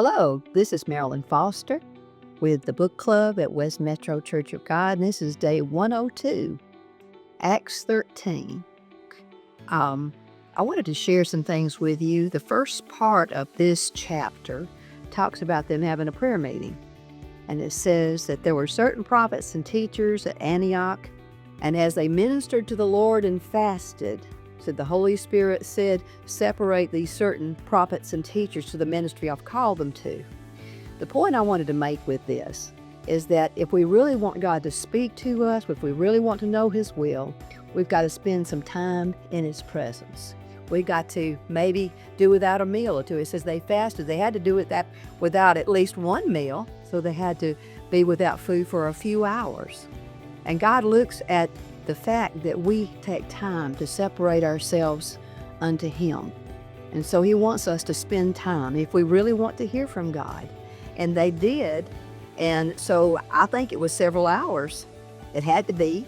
Hello, this is Marilyn Foster with the book club at West Metro Church of God, and this is day 102, Acts 13. I wanted to share some things with you. The first part of this chapter talks about them having a prayer meeting, and it says that there were certain prophets and teachers at Antioch, and as they ministered to the Lord and fasted, so the Holy Spirit said, separate these certain prophets and teachers to the ministry I've called them to. The point I wanted to make with this is that if we really want God to speak to us, if we really want to know His will, we've got to spend some time in His presence. We've got to maybe do without a meal or two. It says they fasted. They had to do it without at least one meal, so they had to be without food for a few hours. And God looks at the fact that we take time to separate ourselves unto Him. And so He wants us to spend time if we really want to hear from God. And they did. And so I think it was several hours. It had to be,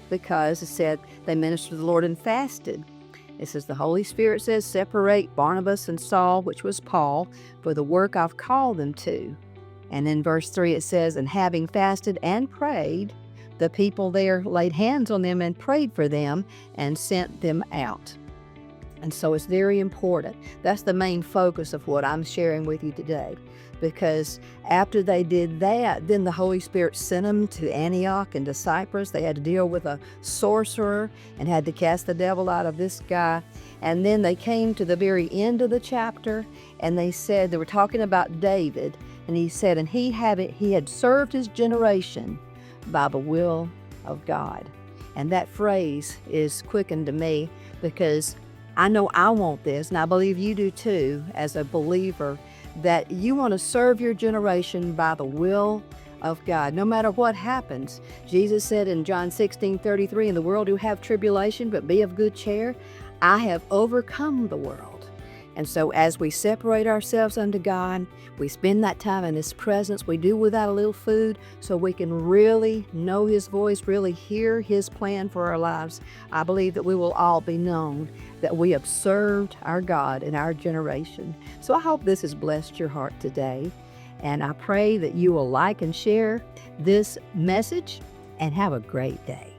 because it said they ministered to the Lord and fasted. It says the Holy Spirit says, separate Barnabas and Saul, which was Paul, for the work I've called them to. And in verse 3 it says, and having fasted and prayed, the people there laid hands on them and prayed for them and sent them out. And so it's very important. That's the main focus of what I'm sharing with you today. Because after they did that, then the Holy Spirit sent them to Antioch and to Cyprus. They had to deal with a sorcerer and had to cast the devil out of this guy. And then they came to the very end of the chapter, and they said, they were talking about David, and he said, and he had served his generation by the will of God. And that phrase is quickened to me, because I know I want this, and I believe you do too, as a believer, that you want to serve your generation by the will of God, no matter what happens. Jesus said in John 16:33, in the world you have tribulation, but be of good cheer. I have overcome the world. And so as we separate ourselves unto God, we spend that time in His presence. We do without a little food so we can really know His voice, really hear His plan for our lives. I believe that we will all be known that we have served our God in our generation. So I hope this has blessed your heart today. And I pray that you will like and share this message, and have a great day.